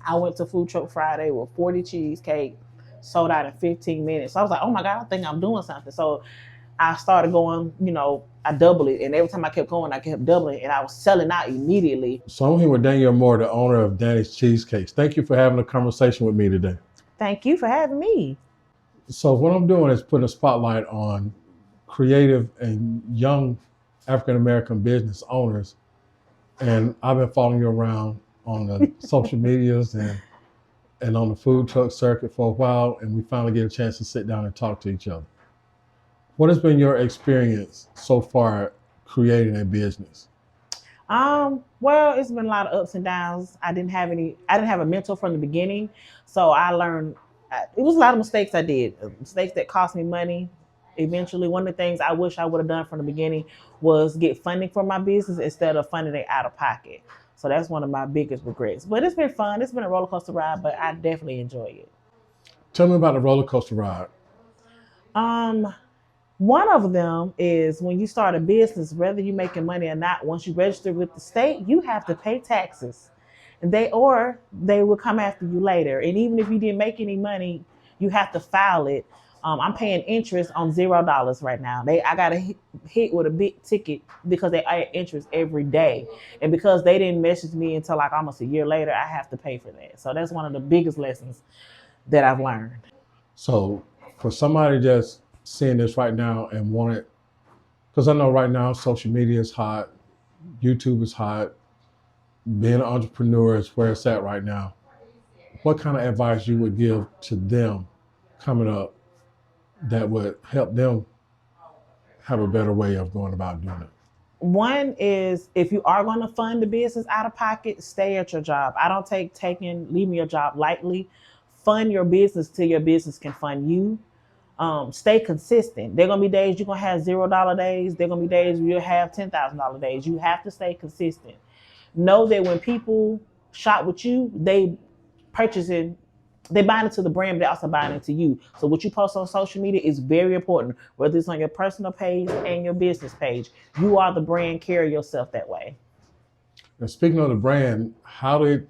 I went to Food Truck Friday with 40 cheesecake, sold out in 15 minutes. So I was like, oh my God, I think I'm doing something. So I started going, I doubled it. And every time I kept going, I kept doubling, and I was selling out immediately. So I'm here with Danielle Moore, the owner of Dani's Cheesecakes. Thank you for having a conversation with me today. Thank you for having me. So what I'm doing is putting a spotlight on creative and young African-American business owners. And I've been following you around on the social medias and on the food truck circuit for a while, and we finally get a chance to sit down and talk to each other. What has been your experience so far creating a business? Well, it's been a lot of ups and downs. I didn't have a mentor from the beginning. So I learned, it was a lot of mistakes I did, mistakes that cost me money. Eventually, one of the things I wish I would have done from the beginning was get funding for my business instead of funding it out of pocket. So that's one of my biggest regrets. But it's been fun. It's been a roller coaster ride, but I definitely enjoy it. Tell me about the roller coaster ride. Um, One of them is when you start a business, whether you're making money or not, once you register with the state, you have to pay taxes. And they will come after you later. And even if you didn't make any money, you have to file it. I'm paying interest on $0 right now. I got a hit with a big ticket because they add interest every day. And because they didn't message me until like almost a year later, I have to pay for that. So that's one of the biggest lessons that I've learned. So for somebody just seeing this right now and want it, because I know right now social media is hot, YouTube is hot, being an entrepreneur is where it's at right now. What kind of advice you would give to them coming up that would help them have a better way of going about doing it? One is, if you are going to fund the business out of pocket, stay at your job. I don't take leaving your job lightly. Fund your business till your business can fund you. Stay consistent. There are gonna be days you're gonna have $0 days. There are gonna be days where you'll have $10,000 days. You have to stay consistent. Know that when people shop with you, they buy into the brand, but they also buy into you. So what you post on social media is very important, whether it's on your personal page and your business page. You are the brand. Carry yourself that way. And speaking of the brand, how did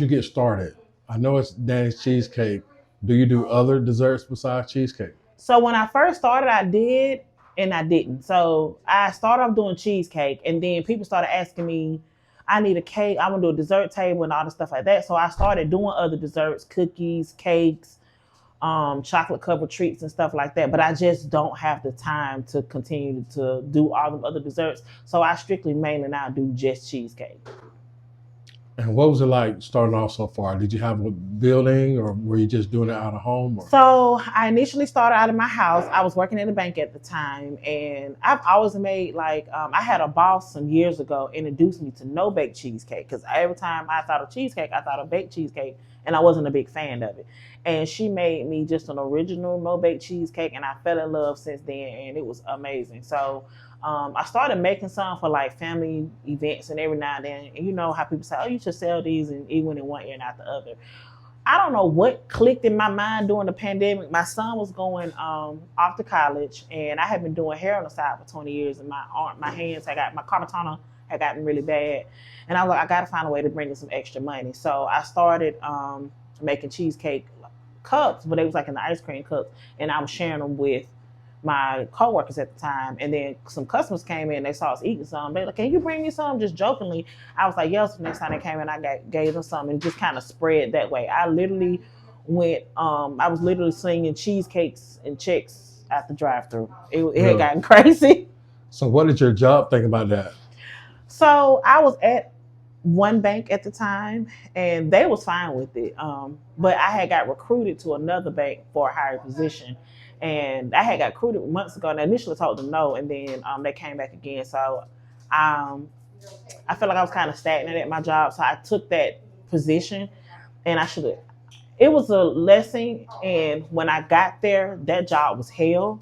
you get started? I know it's Dani's Cheesecake. Do you do other desserts besides cheesecake? So when I first started, I did and I didn't. So I started off doing cheesecake, and then people started asking me, I need a cake, I want to do a dessert table and all the stuff like that. So I started doing other desserts, cookies, cakes, chocolate covered treats and stuff like that. But I just don't have the time to continue to do all the other desserts. So I strictly mainly now do just cheesecake. And what was it like starting off so far? Did you have a building, or were you just doing it out of home? Or? So I initially started out of my house. I was working in the bank at the time, and I've always made I had a boss some years ago introduced me to no bake cheesecake, because every time I thought of cheesecake, I thought of baked cheesecake, and I wasn't a big fan of it. And she made me just an original no bake cheesecake, and I fell in love since then, and it was amazing. So I started making some for like family events and every now and then. And you know how people say, oh, you should sell these and eat one in one ear and out the other. I don't know what clicked in my mind during the pandemic. My son was going off to college, and I had been doing hair on the side for 20 years, and my carpal tunnel had gotten really bad. And I was like, I got to find a way to bring in some extra money. So I started making cheesecake cups, but it was like in the ice cream cups, and I was sharing them with my coworkers at the time. And then some customers came in, they saw us eating some. They were like, can you bring me some? Just jokingly. I was like, yes. Next time they came in, I gave them some, and just kind of spread that way. I literally I was literally slinging cheesecakes and checks at the drive-thru. It had gotten crazy. So what did your job think about that? So I was at one bank at the time, and they was fine with it. But I had got recruited to another bank for a higher position. And I had got recruited months ago, and I initially told them no, and then they came back again. So I felt like I was kind of stagnant at my job, so I took that position, and it was a lesson. And when I got there, that job was hell.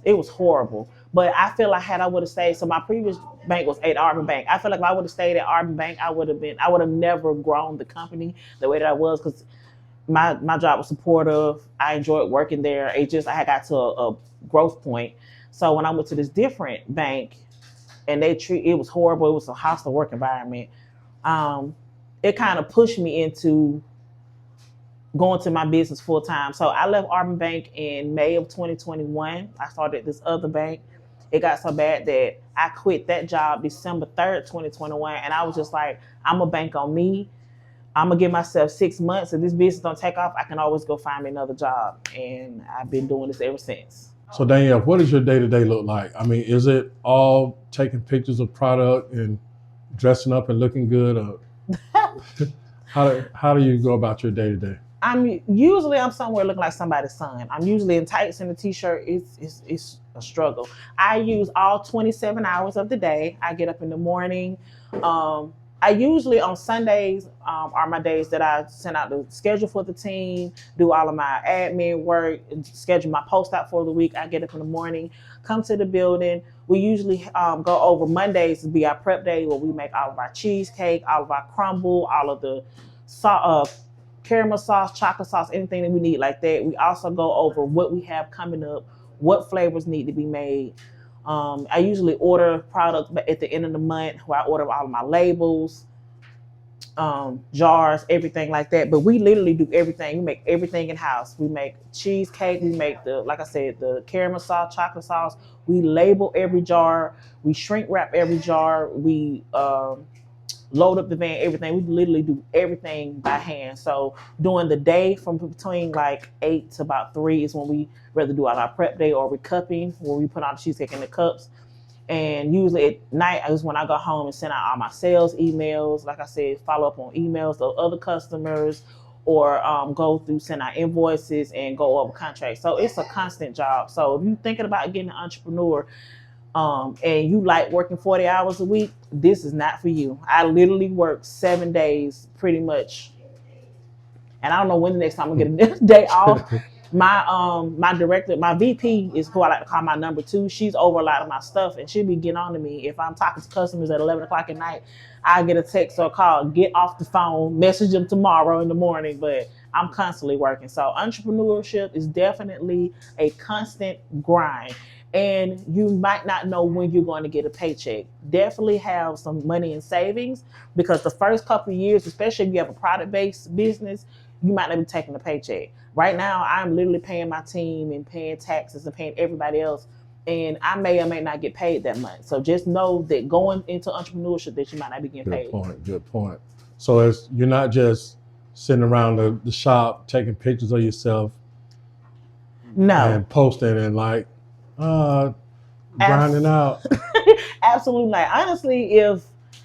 It was horrible. But I feel like had I would have stayed, so my previous bank was at Auburn Bank. I feel like if I would have stayed at Auburn Bank, I would have never grown the company the way that I was, because my job was supportive. I enjoyed working there. I had got to a growth point. So when I went to this different bank, and it was horrible. It was a hostile work environment. it kind of pushed me into going to my business full time. So I left Auburn Bank in May of 2021. I started this other bank. It got so bad that I quit that job December 3rd, 2021. And I was just like, I'm going to bank on me. I'm going to give myself 6 months. If this business don't take off, I can always go find me another job. And I've been doing this ever since. So Danielle, what does your day-to-day look like? I mean, is it all taking pictures of product and dressing up and looking good? Or how do you go about your day-to-day? I'm somewhere looking like somebody's son. I'm usually in tights and a t-shirt. It's a struggle. I use all 27 hours of the day. I get up in the morning. I usually on Sundays are my days that I send out the schedule for the team, do all of my admin work, schedule my post out for the week. I get up in the morning, come to the building. We usually go over Mondays to be our prep day where we make all of our cheesecake, all of our crumble, all of the caramel sauce, chocolate sauce, anything that we need like that. We also go over what we have coming up, what flavors need to be made. I usually order products at the end of the month where I order all of my labels, jars, everything like that. But we literally do everything. We make everything in-house. We make cheesecake. We make like I said, the caramel sauce, chocolate sauce. We label every jar. We shrink wrap every jar. We load up the van, everything. We literally do everything by hand. So during the day from between like 8 to about 3 is when we rather do all our prep day, or we're cupping where we put all the cheesecake in the cups. And usually at night is when I go home and send out all my sales emails. Like I said, follow up on emails to other customers, or go through, send out invoices and go over contracts. So it's a constant job. So if you're thinking about getting an entrepreneur, and you like working 40 hours a week, this is not for you. I literally work 7 days pretty much. And I don't know when the next time I'm gonna get a day off. My director, my VP is who I like to call my number 2. She's over a lot of my stuff, and she'll be getting on to me. If I'm talking to customers at 11 o'clock at night, I get a text or a call, get off the phone, message them tomorrow in the morning, but I'm constantly working. So entrepreneurship is definitely a constant grind. And you might not know when you're going to get a paycheck. Definitely have some money in savings, because the first couple of years, especially if you have a product-based business, you might not be taking a paycheck. Right now, I'm literally paying my team and paying taxes and paying everybody else, and I may or may not get paid that much. So just know that going into entrepreneurship, that you might not be getting paid. Good point. So you're not just sitting around the shop taking pictures of yourself, and posting and like grinding out. Absolutely not. Honestly, if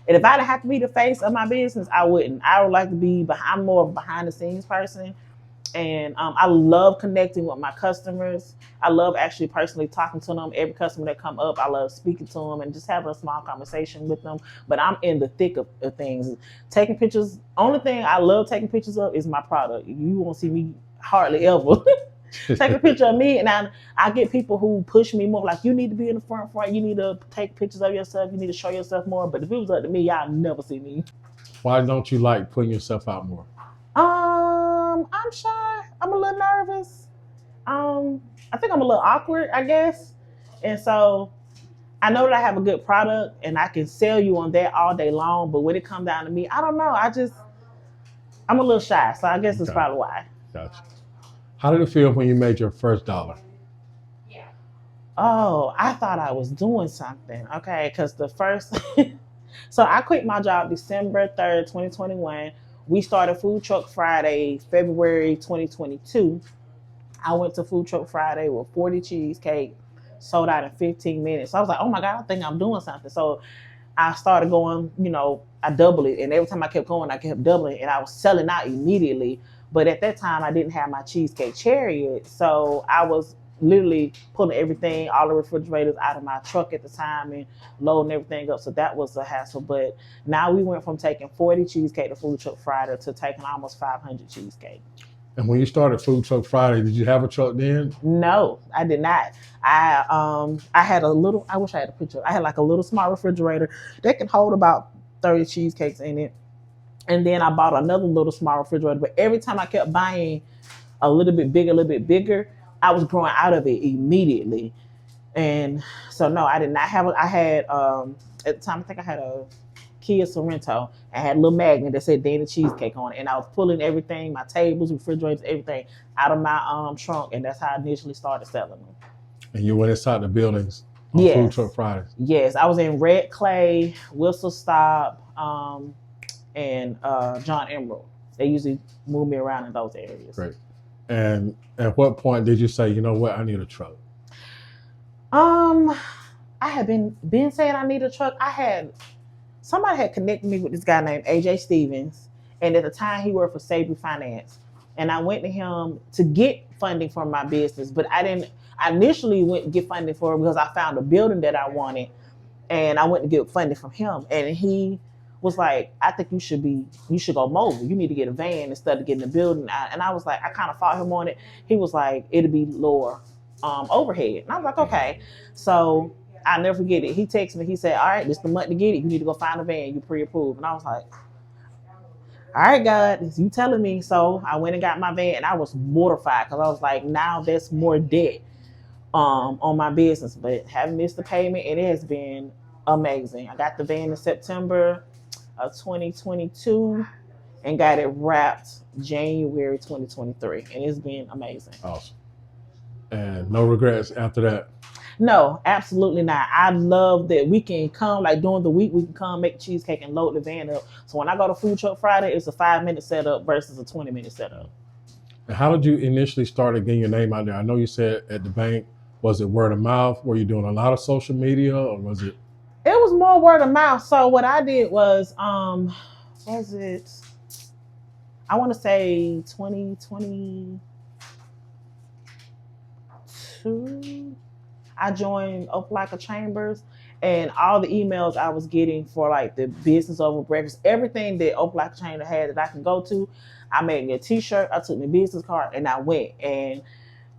I'd have to be the face of my business, I wouldn't. I would like to be I'm more of a behind the scenes person. And I love connecting with my customers. I love actually personally talking to them. Every customer that come up, I love speaking to them and just having a small conversation with them. But I'm in the thick of things. Taking pictures, only thing I love taking pictures of is my product. You won't see me hardly ever take a picture of me. And I get people who push me more, like, you need to be in the front. You need to take pictures of yourself. You need to show yourself more. But if it was up to me, y'all never see me. Why don't you like putting yourself out more? I'm shy. I'm a little nervous. I think I'm a little awkward, I guess. And so I know that I have a good product and I can sell you on that all day long. But when it comes down to me, I don't know. I'm a little shy. So I guess that's probably why. Gotcha. How did it feel when you made your first $1? Oh, I thought I was doing something. Okay, because the first... So I quit my job December 3rd, 2021. We started Food Truck Friday, February 2022. I went to Food Truck Friday with 40 cheesecake, sold out in 15 minutes. So I was like, oh my God, I think I'm doing something. So I started going, I doubled it. And every time I kept going, I kept doubling, and I was selling out immediately. But at that time, I didn't have my Cheesecake Chariot. So I was literally pulling everything, all the refrigerators out of my truck at the time and loading everything up. So that was a hassle. But now we went from taking 40 cheesecake to Food Truck Friday to taking almost 500 cheesecake. And when you started Food Truck Friday, did you have a truck then? No, I did not. I had a little, I wish I had a picture. I had like a little small refrigerator that can hold about 30 cheesecakes in it. And then I bought another little small refrigerator. But every time I kept buying a little bit bigger, I was growing out of it immediately. And so no, I did not have I had at the time, I think I had a Kia Sorrento. I had a little magnet that said Dani Cheesecake on it, and I was pulling everything, my tables, refrigerators, everything, out of my trunk, and that's how I initially started selling them. And you went inside the buildings on Yes. Food Truck Fridays. Yes, I was in Red Clay, Whistle Stop, and John Emerald. They usually move me around in those areas. Great. And at what point did you say, you know what, I need a truck? I had been saying I need a truck. Somebody had connected me with this guy named AJ Stevens, and at the time he worked for Savory Finance. And I went to him to get funding for my business, but I initially went to get funding for it because I found a building that I wanted, and I went to get funding from him. And he was like, I think you should go mobile. You need to get a van instead of getting a building. And I was like, I kind of fought him on it. He was like, it'll be lower overhead. And I was like, okay. So I'll never forget it. He texted me. He said, all right, this is the month to get it. You need to go find a van. You pre-approved. And I was like, all right, God, you telling me. So I went and got my van, and I was mortified because I was like, now there's more debt on my business, but haven't missed the payment. It has been amazing. I got the van in September of 2022 and got it wrapped January 2023, and it's been amazing. Awesome. And no regrets after that? No, absolutely not. I love that we can come, like during the week, we can come make cheesecake and load the van up. So when I go to Food Truck Friday, it's a 5-minute setup versus a 20-minute setup. And how did you initially start getting your name out there? I know you said at the bank, was it word of mouth? Were you doing a lot of social media, or was it? It was more word of mouth. So what I did was, I want to say 2022. I joined Opelika Chambers, and all the emails I was getting for like the business over breakfast, everything that Opelika Chamber had that I can go to, I made me a t-shirt, I took my business card, and I went. And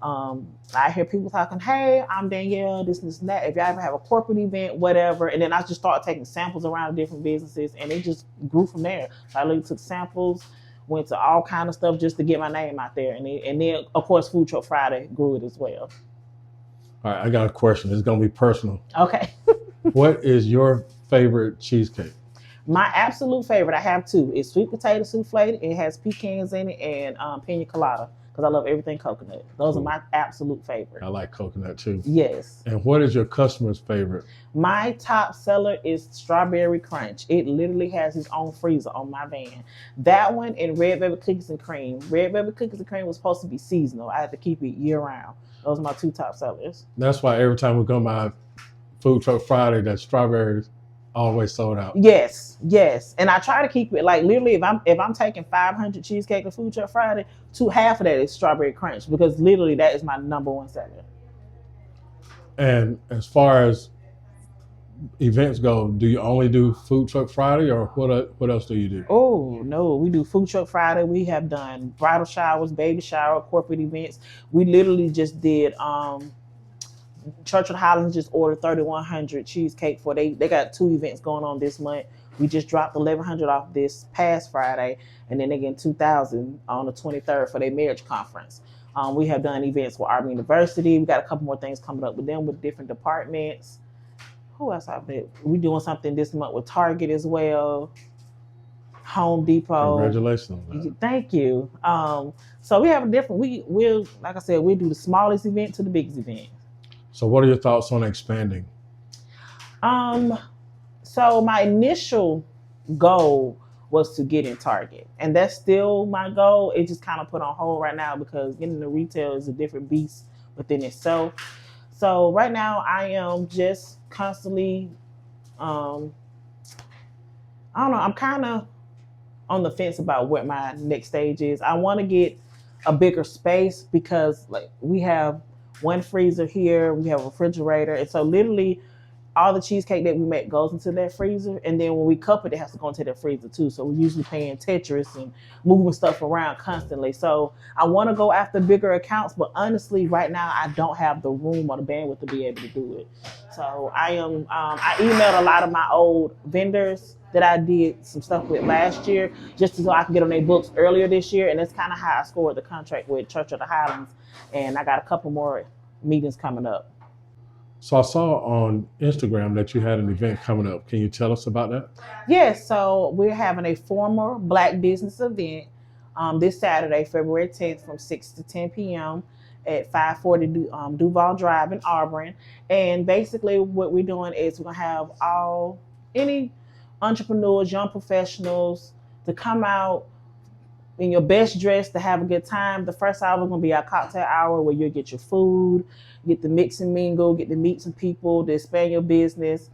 I hear people talking, hey, I'm Danielle, this and that. If y'all ever have a corporate event, whatever. And then I just started taking samples around different businesses, and it just grew from there. So I literally took samples, went to all kind of stuff just to get my name out there. And then of course, Food Truck Friday grew it as well. All right, I got a question. It's going to be personal. Okay. What is your favorite cheesecake? My absolute favorite, I have two. It's sweet potato souffle. It has pecans in it, and pina colada, because I love everything coconut. Those are my absolute favorite. I like coconut too. Yes. And what is your customer's favorite? My top seller is strawberry crunch. It literally has its own freezer on my van. That one and red velvet cookies and cream. Red velvet cookies and cream was supposed to be seasonal. I had to keep it year round. Those are my two top sellers. That's why every time we come by Food Truck Friday, that strawberries always sold out. Yes, yes. And I try to keep it like literally if I'm taking 500 cheesecake to Food Truck Friday, half of that is strawberry crunch, because literally that is my number one seller. And as far as events go, do you only do Food Truck Friday, or what else do you do? Oh, no, we do Food Truck Friday. We have done bridal showers, baby shower, corporate events. We literally just did Church of the Highlands just ordered 3,100 cheesecake for they got 2 events going on this month. We just dropped 1,100 off this past Friday, and then they get 2,000 on the 23rd for their marriage conference. We have done events with Auburn University. We got a couple more things coming up with them with different departments. Who else I've been? We're doing something this month with Target as well. Home Depot. Congratulations. Thank you. So we have a different, we'll, like I said, we do the smallest event to the biggest event. So what are your thoughts on expanding? So my initial goal was to get in Target, and that's still my goal. It just kind of put on hold right now because getting into retail is a different beast within itself. So right now I am just constantly, I don't know, I'm kind of on the fence about what my next stage is. I want to get a bigger space because like we have one freezer here, we have a refrigerator, and so literally all the cheesecake that we make goes into that freezer, and then when we cup it, it has to go into that freezer too. So we're usually paying Tetris and moving stuff around constantly. So I want to go after bigger accounts, but honestly, right now I don't have the room or the bandwidth to be able to do it. So I emailed a lot of my old vendors that I did some stuff with last year, just so I can get on their books earlier this year, and that's kind of how I scored the contract with Church of the Highlands, and I got a couple more meetings coming up. So I saw on Instagram that you had an event coming up. Can you tell us about that? Yes, so we're having a former Black business event this Saturday, February 10th from 6 to 10 p.m. at 540 Duval Drive in Auburn. And basically what we're doing is we're going to have any entrepreneurs, young professionals to come out in your best dress to have a good time. The first hour is going to be our cocktail hour where you'll get your food, get to mix and mingle, get to meet some people to expand your business.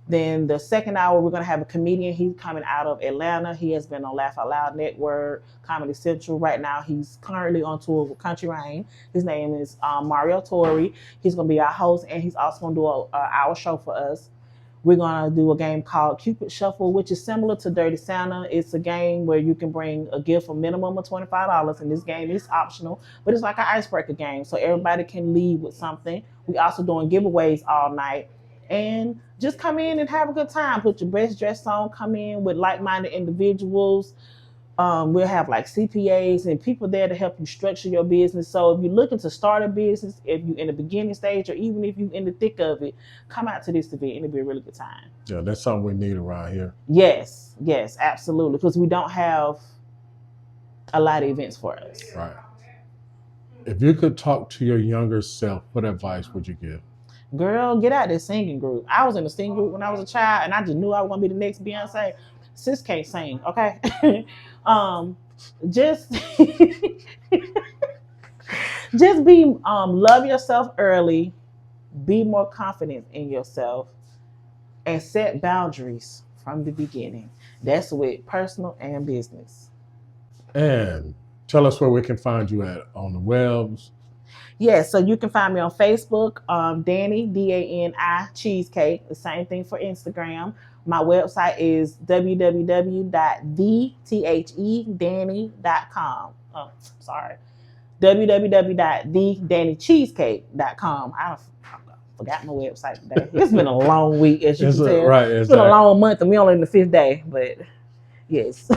Then the second hour, we're going to have a comedian. He's coming out of Atlanta. He has been on Laugh Out Loud Network, Comedy Central. Right now, he's currently on tour with Country Rain. His name is Mario Torre. He's going to be our host, and he's also going to do an hour show for us. We're going to do a game called Cupid Shuffle, which is similar to Dirty Santa. It's a game where you can bring a gift for a minimum of $25, and this game is optional, but it's like an icebreaker game, so everybody can leave with something. We also doing giveaways all night. And just come in and have a good time. Put your best dress on, come in with like-minded individuals. We'll have like CPAs and people there to help you structure your business. So if you're looking to start a business, if you're in the beginning stage, or even if you're in the thick of it, come out to this event and it'll be a really good time. Yeah, that's something we need around here. Yes, absolutely. Because we don't have a lot of events for us. Right. If you could talk to your younger self, what advice would you give? Girl, get out of this singing group. I was in a singing group when I was a child, and I just knew I was going to be the next Beyonce. Sis can't sing, okay? Just be love yourself early, be more confident in yourself, and set boundaries from the beginning. That's with personal and business. And tell us where we can find you at on the webs. Yes, so you can find me on Facebook, Dani, Dani Cheesecake. The same thing for Instagram. My website is www.thedani.com. Oh, sorry. www.thedanicheesecake.com. I forgot my website today. It's been a long week, as you can tell. Right, it's been a long month, and we're only in the 5th day, but yes.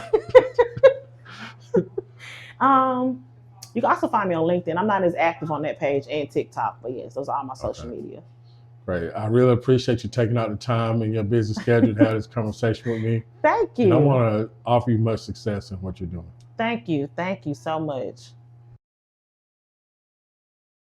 You can also find me on LinkedIn. I'm not as active on that page, and TikTok, but yes, those are all my social media. Great. I really appreciate you taking out the time in your busy schedule to have this conversation with me. Thank you. And I want to offer you much success in what you're doing. Thank you. Thank you so much.